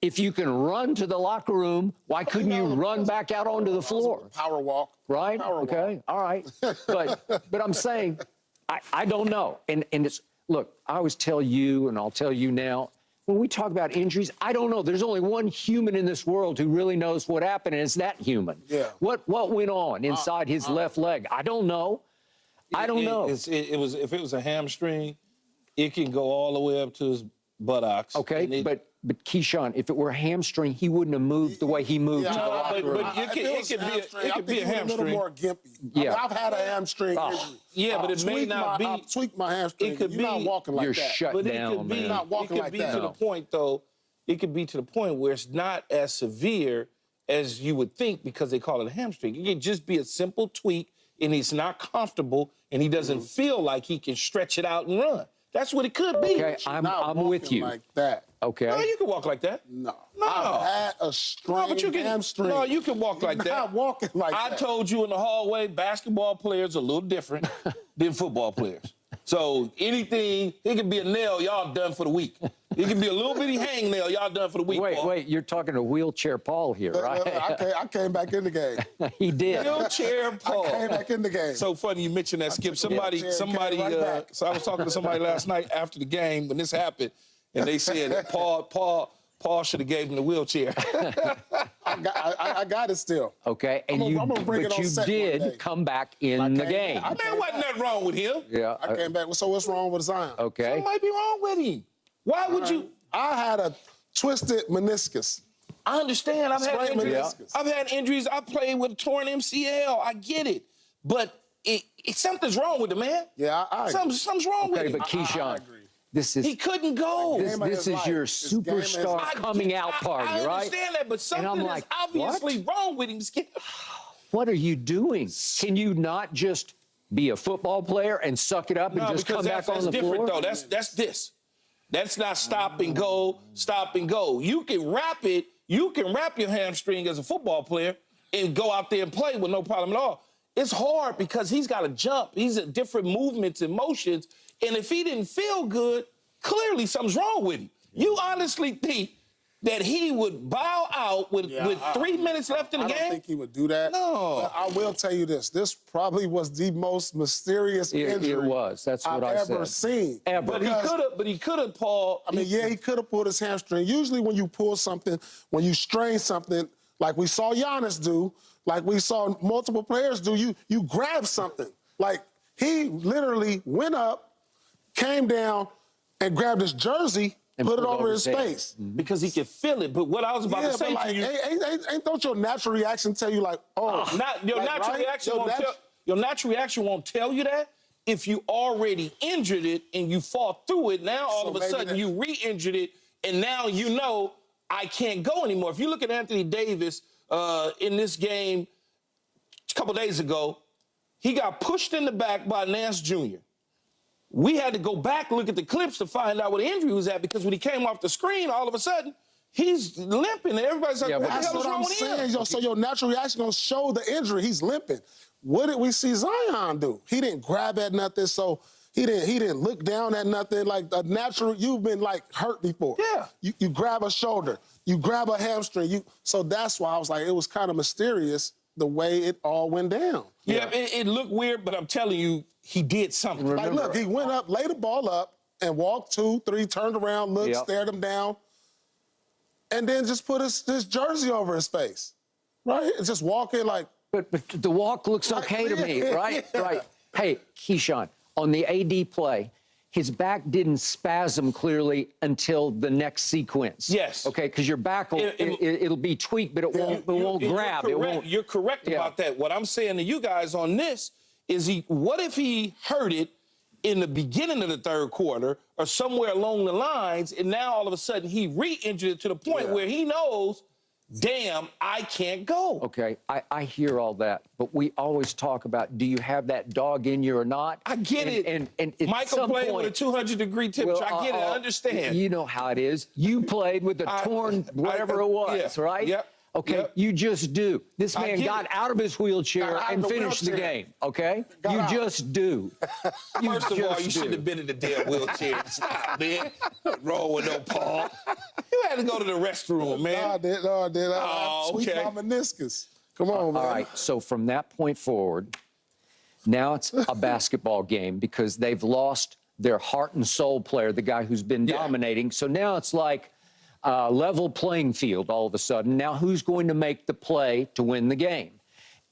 If you can run to the locker room, why couldn't you run back out onto the floor? Power walk. Right? Power okay. walk. All right. But I'm saying, I don't know. And it's, look, I always tell you, and I'll tell you now, when we talk about injuries, I don't know. There's only one human in this world who really knows what happened, and it's that human. Yeah. What went on inside his left leg? I don't know. I don't know. If it was a hamstring, it can go all the way up to his buttocks. Okay, but Keyshawn, if it were a hamstring, he wouldn't have moved the way he moved to the locker room. But it could be a hamstring. A little more gimpy. Yeah. I mean, I've had a hamstring injury. Yeah, but it may not be. I've tweaked my hamstring. It could You're not walking like You're that. shut But down, it could be, man. Not walking it could like be that. to the point, though. It could be to the point where it's not as severe as you would think because they call it a hamstring. It can just be a simple tweak, and he's not comfortable, and he doesn't feel like he can stretch it out and run. That's what it could be. Okay, I'm with you. Like that. Okay. No, you can walk like that. No. No. I've had a strained hamstring. No, you can walk like that. Not walking like that. I told you in the hallway, basketball players are a little different than football players. So anything, it could be a nail, y'all done for the week. It can be a little bitty hangnail, y'all done for the week. Wait, you're talking to Wheelchair Paul here, right? I came back in the game. He did. Wheelchair Paul. I came back in the game. So funny you mentioned that, Skip. Somebody, right back. so I was talking to somebody last night after the game when this happened, and they said that Paul should have gave him the wheelchair. I got it still. Okay, and I'm gonna bring it on you set one day. did come back in the game. There wasn't nothing wrong with him. Yeah. I came back. So what's wrong with Zion? Okay. Something might be wrong with him. Why would you? I had a twisted meniscus. I understand. I've had Sprained injuries. meniscus. I've had injuries. I played with a torn MCL. I get it. But something's wrong with the man. Yeah, I agree. Something's wrong with Okay, him. but Keyshawn, agree. He couldn't go. this is your superstar coming out party, I right? understand that, but something like, is obviously wrong with him, Skip. What are you doing? Can you not just be a football player and suck it up and just come back on the different, floor? Though. That's this. That's not stop and go, stop and go. You can wrap it. You can wrap your hamstring as a football player and go out there and play with no problem at all. It's hard because he's got to jump. He's at different movements and motions. And if he didn't feel good, clearly something's wrong with him. You honestly think that he would bow out with 3 minutes left in the game? I don't think he would do that. No. But I will tell you this. This probably was the most mysterious injury It was. That's what I've I ever said. seen. Ever. But he could have, Paul. I mean, yeah, he could have pulled his hamstring. Usually when you pull something, when you strain something, like we saw Giannis do, like we saw multiple players do, you grab something. Like he literally went up, came down, and grabbed his jersey and put it over his face. Because he could feel it. But what I was about to say to you... Don't your natural reaction tell you, like, Your natural reaction won't tell you that. If you already injured it and you fought through it, now all of a sudden you re-injured it, and now you know I can't go anymore. If you look at Anthony Davis in this game a couple days ago, he got pushed in the back by Nance Jr. We had to go back and look at the clips to find out where the injury was at because when he came off the screen, all of a sudden, he's limping, and everybody's like, what the hell is wrong with him? So your natural reaction gonna show the injury. He's limping. What did we see Zion do? He didn't grab at nothing, so he didn't look down at nothing. Like a natural, you've been like hurt before. Yeah. You grab a shoulder, you grab a hamstring. So that's why I was like, it was kind of mysterious the way it all went down. Yeah, it looked weird, but I'm telling you, he did something. Like, look, he went up, laid the ball up, and walked 2, 3, turned around, looked, stared him down, and then just put his jersey over his face, right? And just walking like... But the walk looks okay to me, right? Right. Hey, Keyshawn, on the AD play, his back didn't spasm clearly until the next sequence. Yes. Okay, because your back will it'll be tweaked, but it won't grab. You're correct about that. What I'm saying to you guys on this is what if he hurt it in the beginning of the third quarter or somewhere along the lines, and now all of a sudden he re-injured it to the point where he knows, damn, I can't go. Okay, I hear all that, but we always talk about, do you have that dog in you or not? I get it. And Michael played with a 200-degree temperature. I get it. I understand. You know how it is. You played with a torn whatever it was, right? Yep. Okay, Yep. you just do. This I man get got it. out of his wheelchair Got out and of the finished the wheelchair. game. Okay, Got you out. just do. You First of all, just you do. shouldn't have been in the damn wheelchair. Stop, man. What's wrong with no Paul? You had to go to the restroom, man. No, I did. No, I did. I Oh, tweaked okay. my meniscus. Come on, man. All right, so from that point forward, now it's a basketball game because they've lost their heart and soul player, the guy who's been Yeah. dominating. So now it's like level playing field all of a sudden. Now who's going to make the play to win the game?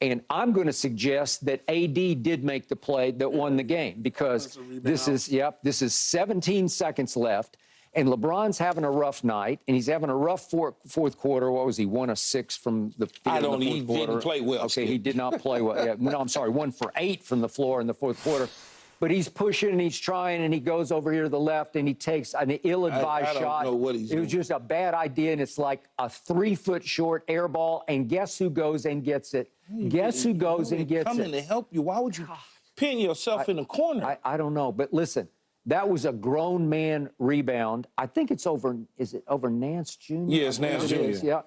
And I'm going to suggest that AD did make the play that won the game because this is 17 seconds left. And LeBron's having a rough night, and he's having a rough fourth quarter. What was he? 1 of 6 from the field I don't. in the He fourth quarter. didn't play well. Okay, Skip. he did not play well. Yeah, no, I'm sorry, 1 for 8 from the floor in the fourth quarter. But he's pushing and he's trying, and he goes over here to the left, and he takes an ill-advised I don't shot. know what he's It was doing. just a bad idea, and it's like a 3-foot short air ball. And guess who goes and gets it? Guess who goes and gets Coming to it? help you. Why would you pin yourself in the corner? I don't know, but listen. That was a grown man rebound. I think it's over. Is it over Nance Jr.? Yes, Nance It is, Jr. yeah.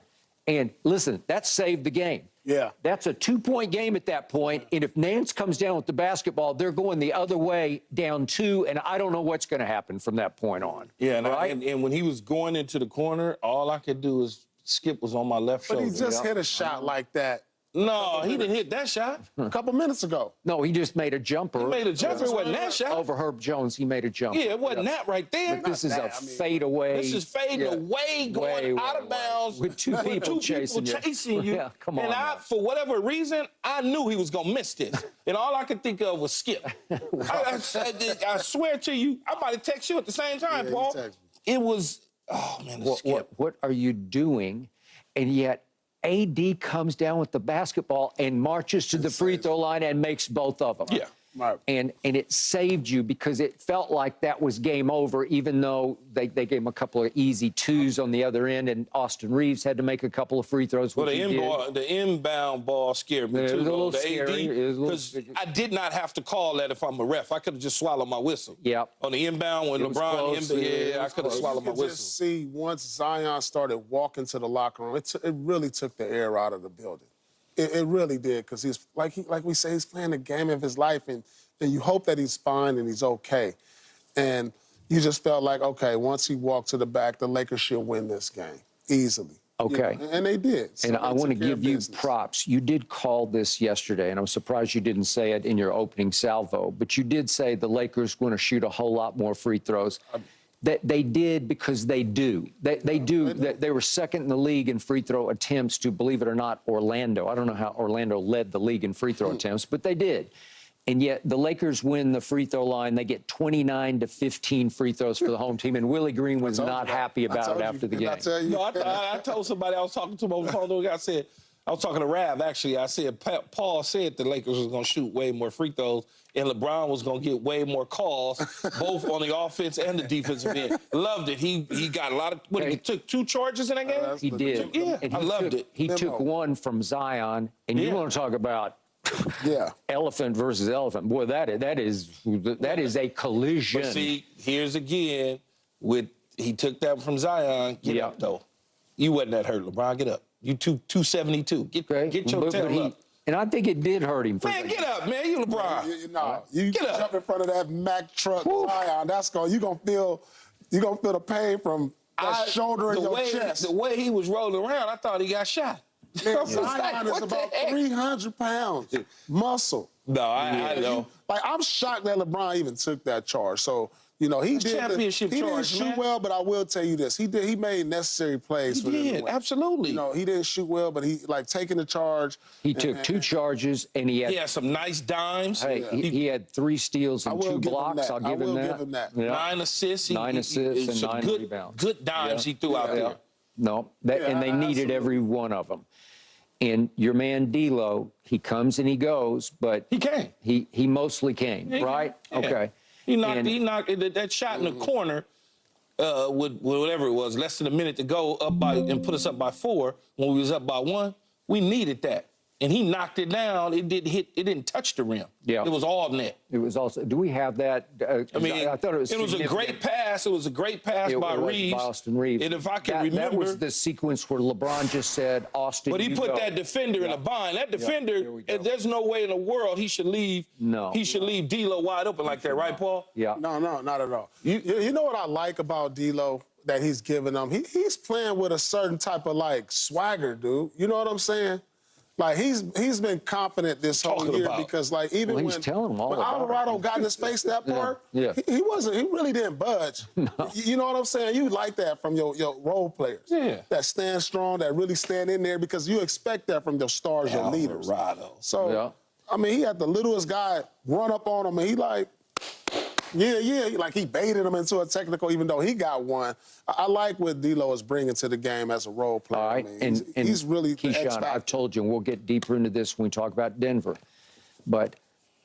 And listen, that saved the game. Yeah. That's a 2-point game at that point. And if Nance comes down with the basketball, they're going the other way, down 2. And I don't know what's going to happen from that point on. Yeah, and, right? and when he was going into the corner, all I could do is Skip was on my left But shoulder. he just hit a shot like that No, he didn't hit that shot. a couple minutes ago. No, he just made a jumper. He made a jumper. It wasn't that shot. Over Herb Jones, he made a jumper. Yeah, it wasn't that right there. But this is a I mean, fadeaway. This is fading away, going out of bounds. With two people chasing you. Yeah, come on And now. for whatever reason, I knew he was going to miss this. And all I could think of was Skip. I swear to you, I might have texted you at the same time, Yeah, you Paul. texted me. It was, oh, man, the Skip. What are you doing? And yet AD comes down with the basketball and marches to the free throw line and makes both of them. Yeah. Right. And it saved you because it felt like that was game over, even though they gave him a couple of easy 2s on the other end, and Austin Reeves had to make a couple of free throws. Well, which he the inbound ball scared me Yeah, it too, was a though, little the scary. It was a because little- I did not have to call that if I'm a ref. I could have just swallowed my whistle. Yep. On the inbound, when It was LeBron, close. I was could have close. swallowed my You could whistle. just see once Zion started walking to the locker room, it really took the air out of the building. It really did, because he's like we say, he's playing the game of his life, and you hope that he's fine and he's okay. And you just felt like, okay, once he walked to the back, the Lakers should win this game easily. Okay. You know, and they did. So And they I want to took care give of you business. props. You did call this yesterday, and I'm surprised you didn't say it in your opening salvo, but you did say the Lakers going to shoot a whole lot more free throws. That they did because they do. They do. They were second in the league in free throw attempts to, believe it or not, Orlando. I don't know how Orlando led the league in free throw attempts, but they did. And yet the Lakers win the free throw line. They get 29 to 15 free throws for the home team, and Willie Green was not happy about it after the game. I tell you. No, I told somebody I was talking to him on the phone. I said, I was talking to Rav, actually. I said, Paul said the Lakers was going to shoot way more free throws, and LeBron was going to get way more calls, both on the offense and the defensive end. Loved it. He got a lot of, he took 2 charges in that game? He did. Yeah, And I loved it. He took one from Zion, and you Yeah. want to talk about Yeah. elephant versus elephant. Boy, that is a collision. But see, here's again, he took that from Zion. Get Yeah. up, though. You wasn't that hurt, LeBron. Get up. You 272. Get your tail up. And I think it did hurt him. Man, get up, man. You LeBron. You Get up. jump in front of that Mack truck, Zion. You're gonna feel the pain from that shoulder in your chest. The way he was rolling around, I thought he got shot. Man, I was like, Zion is what the about heck? 300 pounds muscle. No, I know. Like, I'm shocked that LeBron even took that charge. So, he did championship he charge, didn't shoot man. well, but I will tell you this: he made necessary plays He for them to did, win. absolutely. He didn't shoot well, but he taking the charge. He took 2 charges, and he had. He had some nice dimes. Hey, he had 3 steals I and will 2 give him blocks. that. I'll I give will him give him that. Yeah. 9 assists. 9 assists and some 9 good, rebounds. Good dimes he threw out there. No, and they needed absolutely. every one of them. And your man D'Lo, he comes and he goes, but He came. He mostly came, Yeah, right? yeah. Okay. He And- knocked that shot in the corner with whatever it was, less than a minute to go, and put us up by 4 when we was up by 1. We needed that. and he knocked it down. It didn't touch the rim. Yeah. It was all net. It was also. Do we have that? I mean, I thought it was. It was a great pass. It was a great pass by Reeves. By Austin Reeves. And if I can remember, that was the sequence where LeBron just said, "Austin." But he put that defender in a bind. That defender, there's no way in the world he should leave. No. He should leave D'Lo wide open like that, right, Paul? Yeah. No, not at all. You know what I like about D'Lo that he's giving them? He's playing with a certain type of, like, swagger, dude. You know what I'm saying? Like, he's been confident this whole year because, like, even when Alvarado got in his face that part, he really didn't budge. No. You know what I'm saying? You like that from your role players. Yeah. That stand strong, that really stand in there because you expect that from your stars, your leaders. So, I mean, he had the littlest guy run up on him, and he like, like he baited him into a technical, even though he got one. I like what D'Lo is bringing to the game as a role player. All right, I mean, he's really Keyshawn, I've told you, and we'll get deeper into this when we talk about Denver, but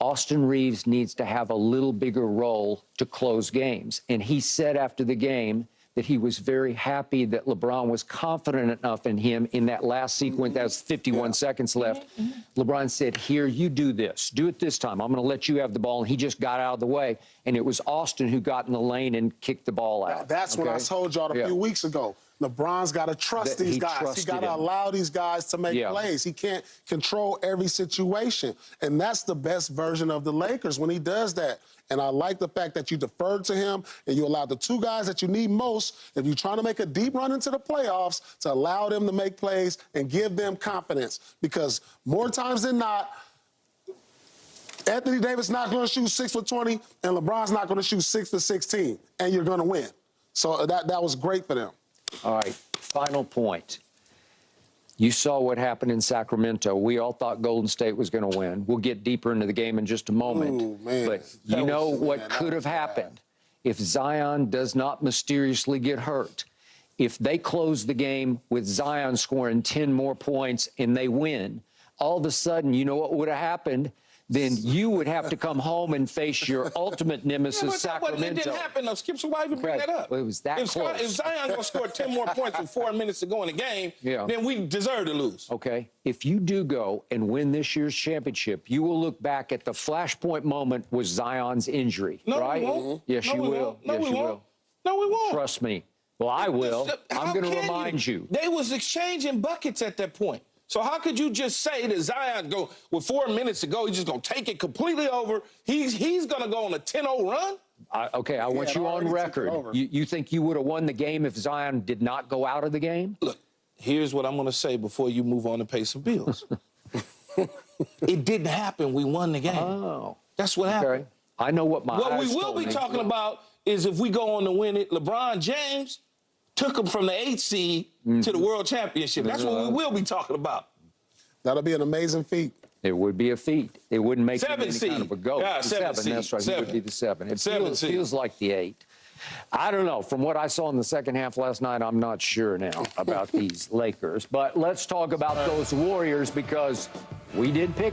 Austin Reeves needs to have a little bigger role to close games. And he said after the game that he was very happy that LeBron was confident enough in him in that last sequence. That was 51 seconds left. LeBron said, here, you do this. Do it this time. I'm going to let you have the ball. And he just got out of the way. And it was Austin who got in the lane and kicked the ball out. That's what I told y'all a few weeks ago. LeBron's got to trust these guys. He got to allow these guys to make plays. He can't control every situation. And that's the best version of the Lakers when he does that. And I like the fact that you deferred to him and you allowed the two guys that you need most, if you're trying to make a deep run into the playoffs, to allow them to make plays and give them confidence. Because more times than not, Anthony Davis not going to shoot 6 for 20, and LeBron's not going to shoot 6 for 16, and you're going to win. So that was great for them. All right, final point. You saw what happened in Sacramento. We all thought Golden State was going to win. We'll get deeper into the game in just a moment. Ooh, man. But you know what could have happened if Zion does not mysteriously get hurt. If they close the game with Zion scoring 10 more points and they win, all of a sudden, you know what would have happened? Then you would have to come home and face your ultimate nemesis, Sacramento. It didn't happen, though, Skip, so why even bring that up? Well, it was that close. If Zion going to score 10 more points with 4 minutes to go in the game, then we deserve to lose. Okay. If you do go and win this year's championship, you will look back at the flashpoint moment with Zion's injury, right? We won't. Yes, you will. No, we won't. No, we won't. Trust me. Well, I will. I'm going to remind you. They was exchanging buckets at that point. So how could you just say that Zion go with 4 minutes to go, he's just going to take it completely over? He's going to go on a 10-0 run? I want you on record. You think you would have won the game if Zion did not go out of the game? Look, here's what I'm going to say before you move on to pay some bills. It didn't happen. We won the game. Oh. That's what happened. Okay. I know what my eyes What we will be talking about is if we go on to win it, LeBron James took him from the 8th seed to the World Championship. That's what we will be talking about. That'll be an amazing feat. It would be a feat. It wouldn't make it any seed. kind of a goat. Yeah, the 7 7, seed. that's right. It would be the 7. It feels like the 8. I don't know. From what I saw in the second half last night, I'm not sure now about these Lakers. But let's talk about those Warriors because we did pick